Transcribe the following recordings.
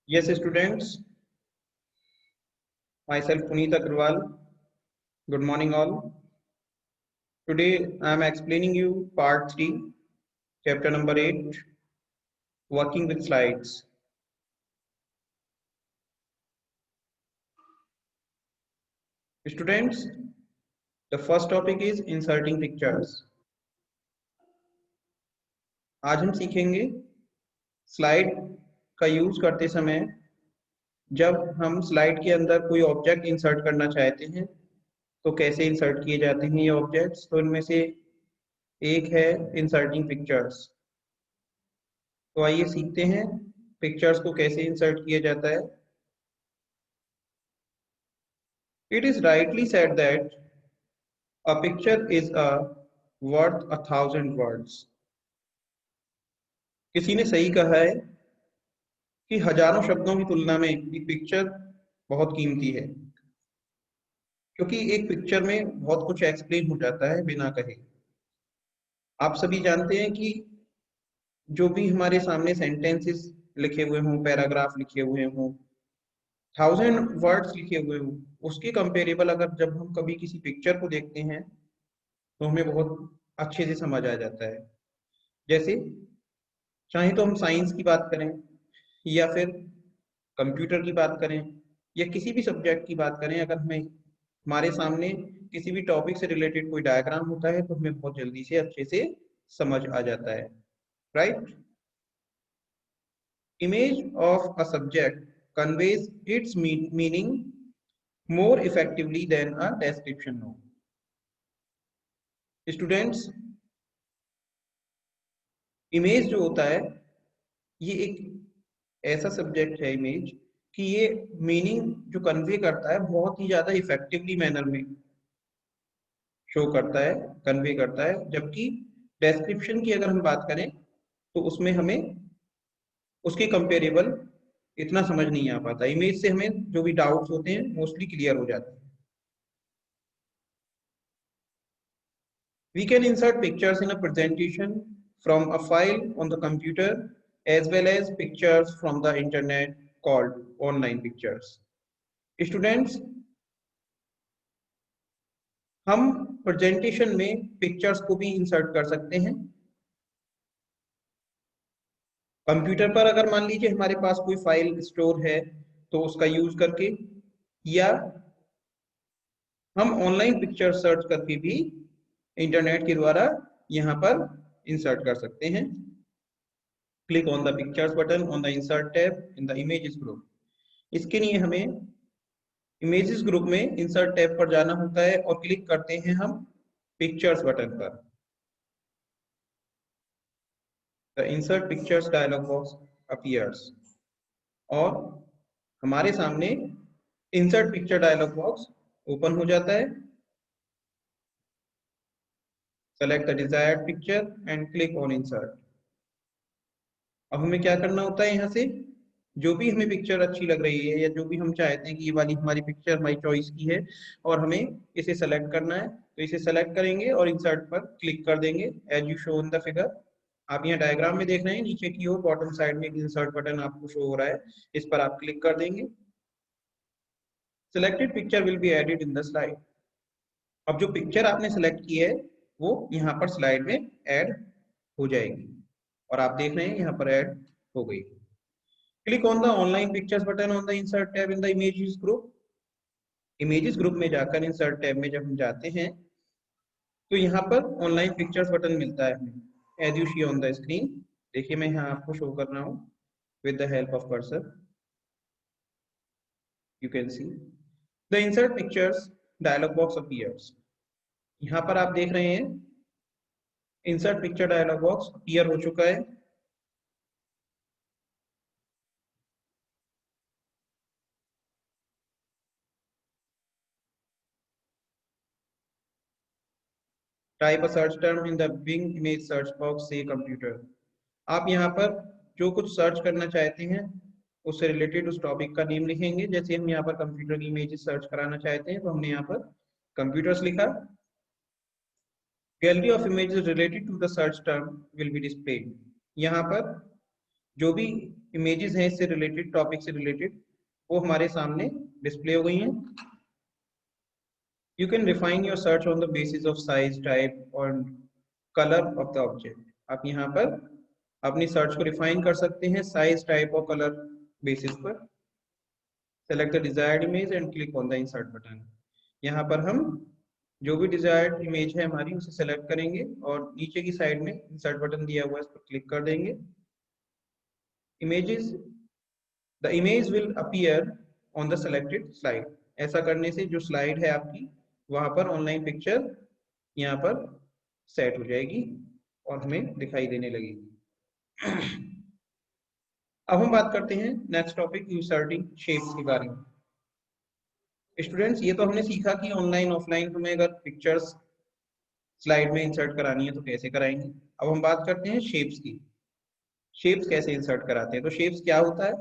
Yes, students, myself Puneet Agrawal. Good morning, all. Today I am explaining you part 3, chapter number 8, working with slides. Students, the first topic is inserting pictures. आज हम सीखेंगे slide का use करते समय जब हम slide के अंदर कोई ऑब्जेक्ट इंसर्ट करना चाहते हैं तो कैसे इंसर्ट किए जाते हैं ये ऑब्जेक्ट्स। तो इनमें से एक है इंसर्टिंग पिक्चर्स। तो आइए सीखते हैं पिक्चर्स को कैसे इंसर्ट किया जाता है। It is rightly said that a picture is worth 1,000 words. किसी ने सही कहा है कि हजारों शब्दों की तुलना में एक पिक्चर बहुत कीमती है, क्योंकि एक पिक्चर में बहुत कुछ एक्सप्लेन हो जाता है बिना कहे। आप सभी जानते हैं कि जो भी हमारे सामने सेंटेंसेस लिखे हुए हों, पैराग्राफ लिखे हुए हों, 1,000 वर्ड्स लिखे हुए हों, उसके कंपेरेबल अगर जब हम कभी किसी पिक्चर को देखते हैं तो हमें बहुत अच्छे से समझ आ जाता है। जैसे चाहे तो हम साइंस की बात करें या फिर कंप्यूटर की बात करें या किसी भी सब्जेक्ट की बात करें, अगर हमें हमारे सामने किसी भी टॉपिक से रिलेटेड कोई डायग्राम होता है तो हमें बहुत जल्दी से अच्छे से समझ आ जाता है, right. Image of a subject conveys it's meaning more effectively than a description note. Students, image जो होता है ये एक ऐसा सब्जेक्ट है इमेज कि ये मीनिंग जो कन्वे करता है बहुत ही ज्यादा इफेक्टिवली मैनर में शो करता है, कन्वे करता है। जबकि डेस्क्रिप्शन की अगर हम बात करें तो उसमें हमें उसके कंपेरेबल इतना समझ नहीं आ पाता। इमेज से हमें जो भी डाउट्स होते हैं मोस्टली क्लियर हो जाते हैं। We can insert pictures in a presentation from a file on the computer as well as pictures from the internet called online pictures. Students, हम प्रेजेंटेशन में पिक्चर्स को भी इंसर्ट कर सकते हैं। कंप्यूटर पर अगर मान लीजिए हमारे पास कोई फाइल स्टोर है तो उसका यूज करके, या हम ऑनलाइन पिक्चर सर्च करके भी इंटरनेट के द्वारा यहाँ पर इंसर्ट कर सकते हैं। Click on the pictures button on the insert tab in the images group. इसके लिए हमें इमेजेस ग्रुप में इंसर्ट टैब पर जाना होता है और क्लिक करते हैं हम पिक्चर्स बटन पर। The insert pictures dialog box appears और हमारे सामने insert picture dialog box open हो जाता है। Select the desired picture and click on insert. अब हमें क्या करना होता है, यहाँ से जो भी हमें पिक्चर अच्छी लग रही है या जो भी हम चाहते हैं कि ये वाली हमारी पिक्चर हमारी चॉइस की है और हमें इसे सेलेक्ट करना है, तो इसे सेलेक्ट करेंगे और इंसर्ट पर क्लिक कर देंगे as you show in the figure. आप यहाँ डायग्राम में देख रहे हैं नीचे की ओर बॉटम साइड में एक इंसर्ट बटन आपको शो हो रहा है, इस पर आप क्लिक कर देंगे। Selected picture will be added in the slide. अब जो पिक्चर आपने सेलेक्ट की है वो यहाँ पर स्लाइड में ऐड हो जाएगी और आप देख रहे हैं यहाँ पर ऐड हो गई। Click on the online pictures button on the insert tab in the images group. Images group में जाकर insert tab में जब हम जाते हैं तो यहाँ पर online pictures button मिलता है हमें, as you see on the screen। देखिए मैं यहाँ आपको शो कर रहा हूँ with the help of cursor, you can see the insert pictures dialog box appears। यहाँ पर आप देख रहे हैं insert picture dialog box appear हो चुका है। Type a search term in the Bing image search box, say computer। आप यहाँ पर जो कुछ सर्च करना चाहते हैं उससे रिलेटेड उस टॉपिक का नेम लिखेंगे। जैसे हम यहाँ पर कंप्यूटर की इमेजेस सर्च कराना चाहते हैं तो हमने यहाँ पर कंप्यूटर्स लिखा। Gallery of images related to the search term will be displayed. यहाँ पर जो भी इमेजेस हैं इससे रिलेटेड, टॉपिक से रिलेटेड, वो हमारे सामने डिस्प्ले हो गई हैं। You can refine your search on the basis of size, type और color of the object. आप यहाँ पर अपनी सर्च को रिफाइन कर सकते हैं साइज, टाइप और कलर बेसिस पर। Select the desired image and click on the insert button. यहाँ पर हम जो भी डिजायर्ड इमेज है हमारी उसे सेलेक्ट करेंगे और नीचे की साइड में इंसर्ट बटन दिया हुआ है, इस पर क्लिक कर देंगे। Images, the image will appear on the selected slide. ऐसा करने से जो स्लाइड है आपकी वहां पर ऑनलाइन पिक्चर यहाँ पर सेट हो जाएगी और हमें दिखाई देने लगेगी। अब हम बात करते हैं नेक्स्ट टॉपिक, इंसर्टिंग शेप्स के बारे में। स्टूडेंट्स, ये तो हमने सीखा कि ऑनलाइन ऑफलाइन हमें अगर पिक्चर्स स्लाइड में इंसर्ट करानी है तो कैसे कराएंगे। अब हम बात करते हैं शेप्स की। शेप्स कैसे इंसर्ट कराते हैं। तो शेप्स क्या होता है।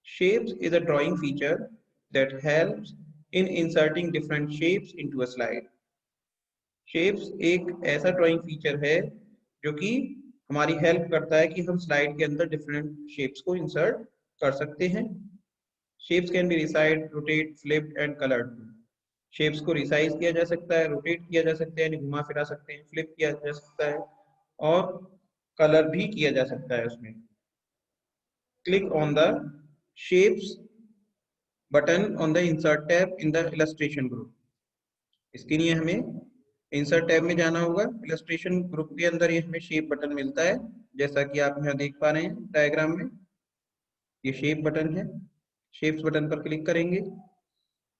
Shapes is a drawing feature that helps in inserting different shapes into a slide. Shapes एक ऐसा ड्राइंग फीचर है जो कि हमारी हेल्प करता है कि हम स्लाइड के अंदर डिफरेंट शेप्स को इंसर्ट कर सकते हैं। Shapes can be resize, rotate, flipped and coloured. Shapes को रिसाइज किया जा सकता है, रोटेट किया जा सकता है, घुमा फिरा सकते हैं, फ्लिप किया जा सकता है और कलर भी किया जा सकता है उसमें। Click on the shapes button on the insert tab in the illustration group. इसके लिए हमें इंसर्ट टैब में जाना होगा। इलस्ट्रेशन ग्रुप के अंदर ये हमें शेप बटन मिलता है, जैसा कि आप यहाँ देख पा रहे हैं डायग्राम में, ये शेप बटन है। शेप्स बटन पर क्लिक करेंगे।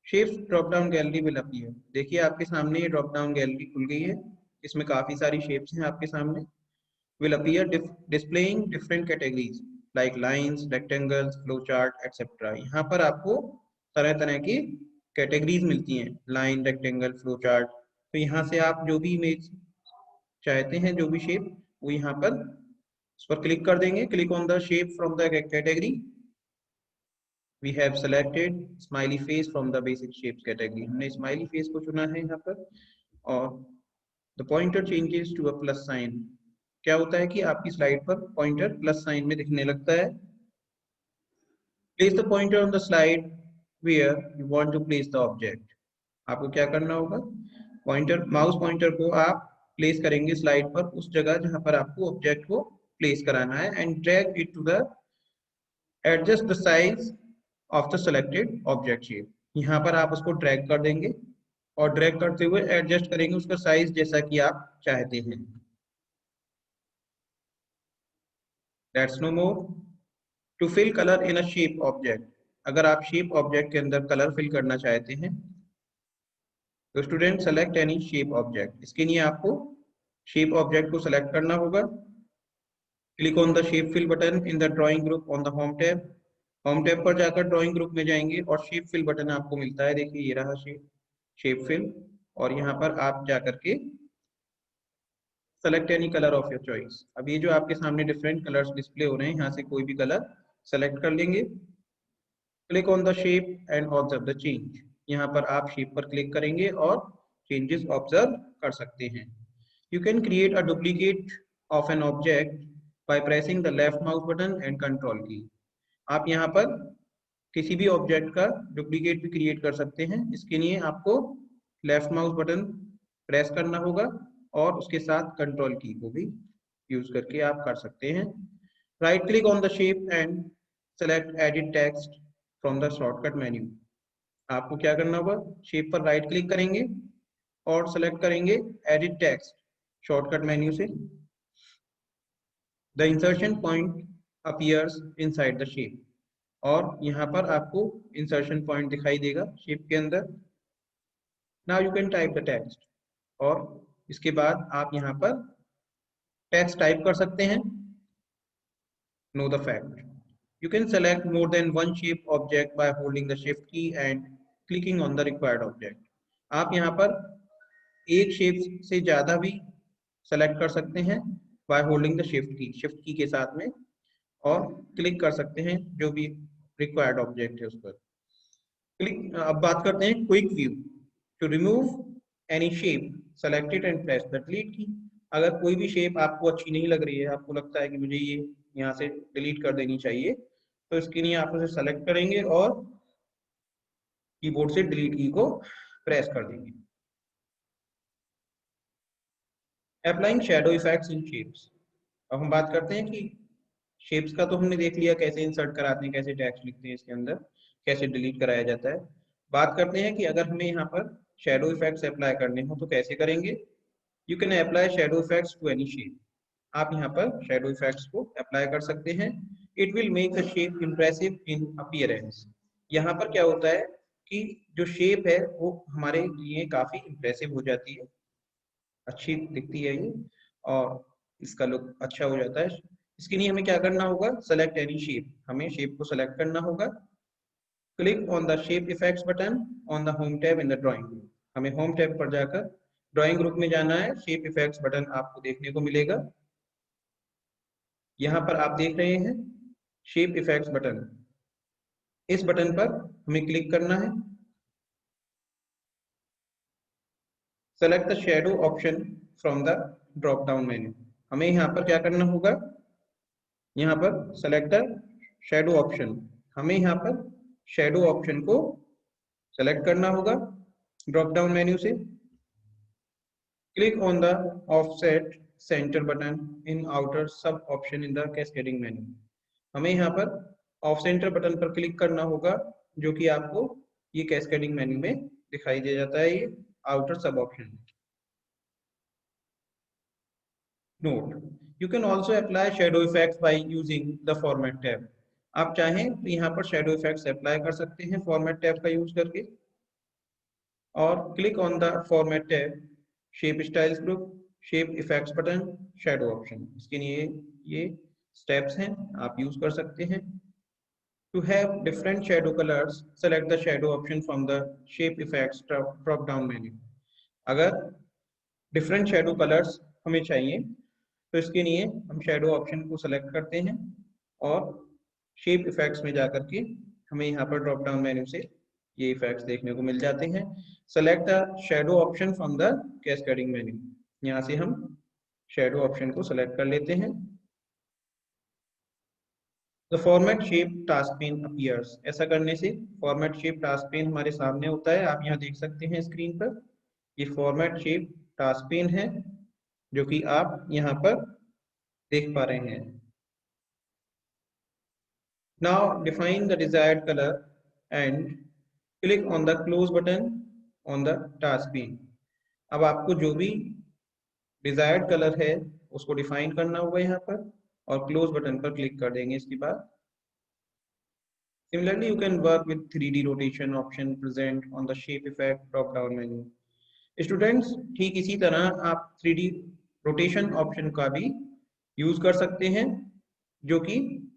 Shapes drop down gallery will appear. देखिए आपके सामने ये ड्रॉप डाउन गैलरी खुल गई है, इसमें काफी सारी शेप्स हैं आपके सामने। Will appear displaying different categories like lines, rectangles, flow chart etcetera. यहाँ पर आपको तरह तरह की कैटेगरीज मिलती हैं, लाइन, रेक्टेंगल, फ्लो चार्ट। तो यहाँ से आप जो भी इमेज चाहते हैं, जो भी शेप, वो यहाँ पर उस पर क्लिक कर देंगे। Click on the shape from the category. We have selected smiley face from the basic shapes category. हमने smiley face को चुना है यहाँ पर। और the pointer changes to a plus sign। क्या होता है कि आपकी स्लाइड पर पॉइंटर प्लस साइन में दिखने लगता है। Place the pointer on the slide where you want to place the object। आपको क्या करना होगा, पॉइंटर, माउस पॉइंटर को आप प्लेस करेंगे स्लाइड पर उस जगह जहां पर आपको ऑब्जेक्ट को प्लेस कराना है। And drag it to the adjust the size of the selected object shape. यहाँ पर आप उसको ड्रैग कर देंगे और ड्रैग करते हुए एडजस्ट करेंगे उसका साइज जैसा कि आप चाहते हैं। That's no more. To fill colour in a shape object. अगर आप शेप ऑब्जेक्ट के अंदर कलर फिल करना चाहते हैं तो student select any shape object. इसके लिए आपको शेप ऑब्जेक्ट को सेलेक्ट करना होगा। Click on the shape fill button in the drawing group on the home tab. Home tab पर जाकर ड्राइंग ग्रुप में जाएंगे और शेप फिल बटन आपको मिलता है। देखिए ये रहा शेप फिल, और यहाँ पर आप जाकर के select any colour of your choice. अब ये जो आपके सामने डिफरेंट कलर्स डिस्प्ले हो रहे हैं, यहाँ से कोई भी कलर सेलेक्ट कर लेंगे। Click on the shape and observe the change. यहाँ पर आप शेप पर क्लिक करेंगे और चेंजेस ऑब्जर्व कर सकते हैं। You can create a duplicate of an object by pressing the left mouse button and control की। आप यहाँ पर किसी भी ऑब्जेक्ट का डुप्लीकेट भी क्रिएट कर सकते हैं। इसके लिए आपको लेफ्ट माउस बटन प्रेस करना होगा और उसके साथ कंट्रोल की को भी यूज करके आप कर सकते हैं। Right click on the shape and select edit text from the shortcut menu. आपको क्या करना होगा, शेप पर राइट क्लिक करेंगे और सेलेक्ट करेंगे एडिट टेक्स्ट शॉर्टकट मेन्यू से। The insertion point appears inside the shape. और यहाँ पर आपको इंसर्शन पॉइंट दिखाई देगा शेप के अंदर। Now you can type the text. और इसके बाद आप यहाँ पर टेक्स्ट टाइप कर सकते हैं। Know the fact. You can select more than one shape object by holding the shift key and clicking on the required object। आप यहाँ पर एक शेप से ज्यादा भी सेलेक्ट कर सकते हैं by holding the shift की के साथ में, और क्लिक कर सकते हैं जो भी रिक्वायर्ड ऑब्जेक्ट है उस पर। क्लिक। अब बात करते हैं quick view. To remove any shape select it and press the delete key. अगर कोई भी शेप आपको अच्छी नहीं लग रही है, आपको लगता है कि मुझे ये यहाँ से डिलीट कर देनी चाहिए। तो इसके लिए आप उसे सेलेक्ट करेंगे और कीबोर्ड से डिलीट की को प्रेस कर देंगे। अप्लाइंग शैडो इफेक्ट्स इन शेप्स। अब हम बात करते हैं कि शेप्स का तो हमने देख लिया कैसे इंसर्ट कराते हैं, कैसे टेक्स्ट लिखते हैं इसके अंदर, कैसे डिलीट कराया जाता है। बात करते हैं कि अगर हमें यहाँ पर शैडो इफेक्ट्स अप्लाई करने हो तो कैसे करेंगे। You can apply shadow effects to any shape. आप यहाँ पर शैडो इफेक्ट्स को अप्लाई कर सकते हैं। It will make the shape impressive in appearance. यहाँ पर क्या होता है कि जो शेप है वो हमारे लिए काफी इम्प्रेसिव हो जाती है, अच्छी दिखती है ये, और इसका लुक अच्छा हो जाता है। इसके लिए हमें क्या करना होगा, सेलेक्ट एनी शेप, हमें शेप को सेलेक्ट करना होगा। Click on the shape effects button on the home tab in the drawing group. हमें होम टैब पर जाकर ड्राइंग ग्रुप में जाना है। शेप इफेक्ट्स बटन आपको देखने को मिलेगा। यहाँ पर आप देख रहे हैं शेप इफेक्ट्स बटन, इस बटन पर हमें क्लिक करना है। Select the shadow option from the drop down menu. हमें यहाँ पर क्या करना होगा, यहाँ पर सेलेक्ट द शैडो ऑप्शन, हमें यहाँ पर शैडो ऑप्शन को सेलेक्ट करना होगा ड्रॉप डाउन मेन्यू से। Click on the offset centre button in outer sub option in the cascading menu. हमें यहाँ पर ऑफ सेंटर बटन पर क्लिक करना होगा, जो कि आपको ये कैस्केडिंग मेन्यू में दिखाई दे जाता है, ये outer sub option. Note, you can also apply shadow effects by using the format tab. आप चाहें तो यहाँ पर शेडो इफेक्ट्स अप्लाई कर सकते हैं फॉर्मेट टैब का यूज करके। और click on the format tab, shape styles group, shape effects button, shadow option. इसके लिए ये स्टेप्स हैं, आप यूज कर सकते हैं। To have different shadow colors, select the shadow option from the shape effects drop down menu. अगर different shadow colors हमें चाहिए तो इसके लिए हम shadow option को select करते हैं और shape effects में जाकर के हमें यहाँ पर drop down menu से ये effects देखने को मिल जाते हैं। Select the shadow option from the cascading menu। यहाँ से हम shadow option को select कर लेते हैं। The format shape task pane appears। ऐसा करने से format shape task pane हमारे सामने होता है, आप यहाँ देख सकते हैं स्क्रीन पर। ये format shape task pane है जो कि आप यहाँ पर देख पा रहे हैं। Now define the desired color and click on the close button on the task pane। अब आपको जो भी desired color है उसको define करना होगा यहाँ पर, और close button पर क्लिक कर देंगे इसके बाद। Similarly, you can work with 3D rotation option present on the shape effect drop down menu। Students, ठीक इसी तरह आप 3D rotation option का भी यूज कर सकते हैं, जो कि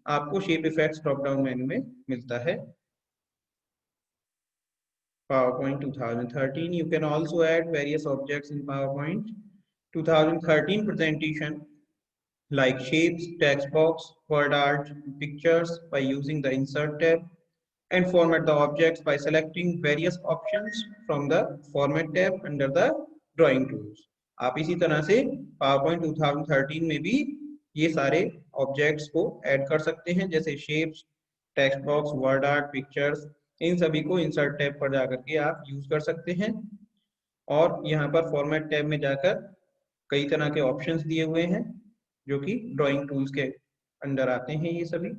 आपको shape effects drop down menu में मिलता है। PowerPoint 2013, you can also add various objects in PowerPoint 2013 presentation like shapes, text box, word art, pictures by using the insert tab, and format the objects by selecting various options from the format tab under the drawing tools। आप इसी तरह से PowerPoint 2013 में भी ये सारे objects को add कर सकते हैं, जैसे shapes, text box, word art, pictures, इन सभी को इंसर्ट टैब पर जाकर के आप यूज कर सकते हैं। और यहाँ पर फॉर्मेट टैब में जाकर कई तरह के ऑप्शंस दिए हुए हैं जो कि ड्राइंग टूल्स के अंडर आते हैं ये सभी।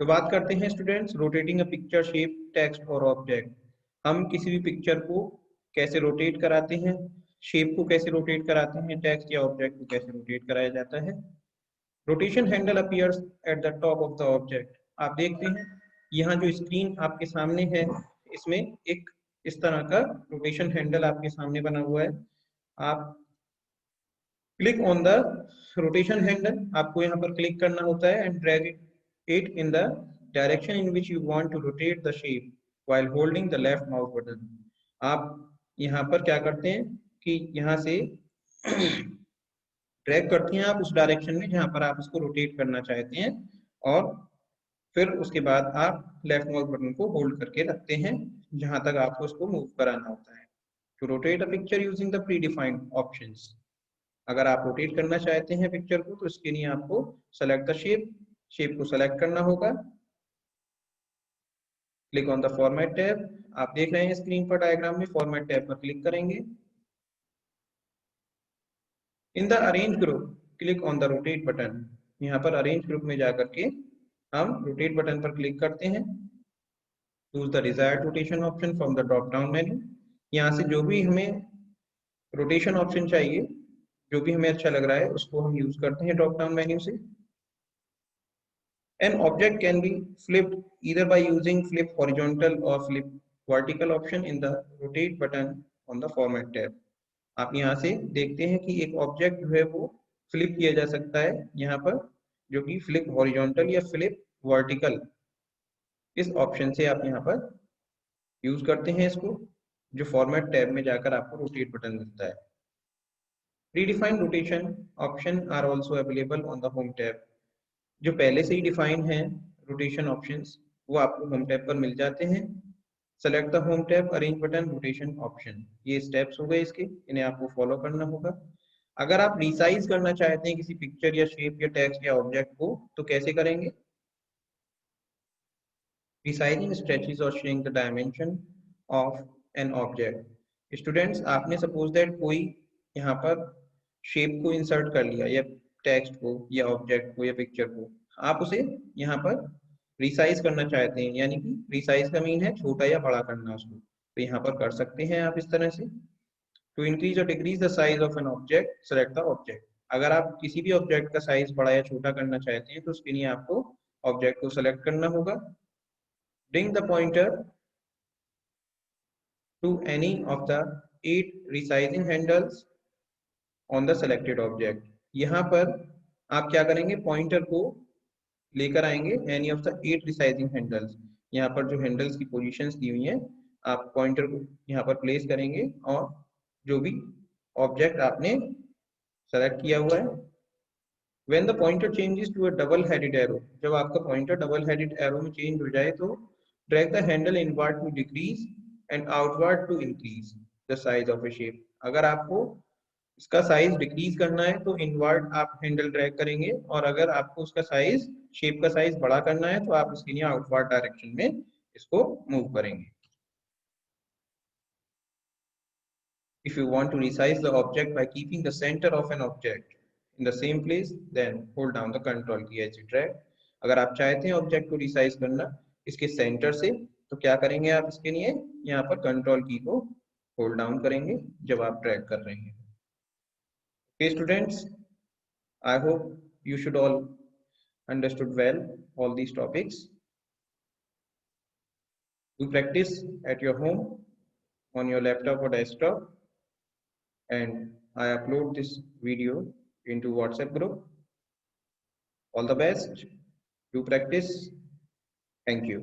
तो बात करते हैं students rotating a picture, shape, text और ऑब्जेक्ट। हम किसी भी पिक्चर को कैसे रोटेट कराते हैं, शेप को कैसे रोटेट कराते हैं, टेक्स्ट या ऑब्जेक्ट को कैसे रोटेट कराया जाता है। Rotation handle appears at the top of the object. आप देखते हैं यहाँ जो स्क्रीन आपके सामने है, इसमें एक इस तरह का रोटेशन हैंडल आपके सामने बना हुआ है। आप click on the rotation handle, आपको यहाँ पर क्लिक करना होता है and drag it in the direction in which you want to rotate the shape while holding the left mouse button। आप यहाँ पर क्या करते हैं कि यहाँ से ड्रैग करते हैं आप उस डायरेक्शन में जहाँ पर आप इसको रोटेट करना चाहते हैं, और फिर उसके बाद आप लेफ्ट माउस बटन को होल्ड करके रखते हैं जहाँ तक आपको इसको मूव कराना होता है। To rotate a picture using the predefined options। अगर आप रोटेट करना चाहते हैं पिक्चर को तो इसके लिए आपको सेलेक्ट द शेप को सेलेक्ट करना होगा। Click on the format tab. आप देख रहे हैं स्क्रीन पर डायग्राम में, फॉर्मेट टैब पर क्लिक करेंगे। In the arrange group click on the rotate button. यहाँ पर अरेंज ग्रुप में जाकर के हम रोटेट बटन पर क्लिक करते हैं। Choose the desired rotation option from the drop down menu. यहाँ से जो भी हमें रोटेशन ऑप्शन चाहिए, जो भी हमें अच्छा लग रहा है, उसको हम यूज करते हैं ड्रॉप डाउन मेन्यू से। An object can be flipped either by using flip horizontal or flip vertical option in the rotate button on the format tab। आप यहाँ से देखते हैं कि एक ऑब्जेक्ट जो है वो फ्लिप किया जा सकता है यहाँ पर, जो कि फ्लिप हॉरिजॉन्टल या फ्लिप वर्टिकल, इस ऑप्शन से आप यहाँ पर यूज करते हैं इसको, जो फॉर्मेट टैब में जाकर आपको रोटेट बटन मिलता है। Predefined rotation option are also available on the home tab. जो पहले से ही डिफाइन है रोटेशन ऑप्शंस, वो आपको होम टैब पर मिल जाते हैं। Select the home tab, arrange button, rotation option, ये स्टेप्स हो गए इसके, इन्हें आपको फॉलो करना होगा। अगर आप रिसाइज करना चाहते हैं किसी पिक्चर या शेप या टेक्स्ट या ऑब्जेक्ट को, तो कैसे करेंगे? Resizing stretches or shrink the dimension of an object। Students, आपने सपोज दैट कोई यहाँ पर शेप को इंसर्ट कर लिया, या टेक्स्ट को या ऑब्जेक्ट को या पिक्चर को, आप उसे यहाँ पर रिसाइज करना चाहते हैं, यानी कि रिसाइज का मीन है छोटा या बड़ा करना उसको, तो यहाँ पर कर सकते हैं आप इस तरह से। टू इंक्रीज और decrease the size of an object, select the object. अगर आप किसी भी ऑब्जेक्ट का साइज बड़ा या छोटा करना चाहते हैं तो उसके लिए आपको ऑब्जेक्ट को सेलेक्ट करना होगा। Bring the pointer to any of the 8 resizing handles on the selected object। यहाँ पर आप क्या करेंगे, पॉइंटर को लेकर आएंगे any of the 8 resizing handles। यहाँ पर जो हैंडल्स की पोजीशंस दी हुई हैं, आप पॉइंटर को यहाँ पर प्लेस करेंगे और जो भी ऑब्जेक्ट आपने सेलेक्ट किया हुआ है, when the pointer changes to a double headed arrow, जब आपका पॉइंटर डबल हेडेड एरो में चेंज हो जाए तो drag the handle inward to decrease and outward to increase the size of a shape। अगर आपको इसका साइज डिक्रीज करना है तो इनवर्ड आप हैंडल ड्रैग करेंगे, और अगर आपको उसका साइज, शेप का साइज बड़ा करना है तो आप इसके लिए आउटवर्ड डायरेक्शन में इसको मूव करेंगे। If you want to resize the object by keeping the center of an object in the same place, then hold down the control key as you drag। अगर आप चाहते हैं ऑब्जेक्ट को resize करना इसके सेंटर से, तो क्या करेंगे आप इसके लिए, यहाँ पर कंट्रोल की को होल्ड डाउन करेंगे जब आप ड्रैग कर रहे हैं। Okay students, I hope you should all understood well all these topics। Do practice at your home on your laptop or desktop, and I upload this video into WhatsApp group। All the best. Do practice. Thank you.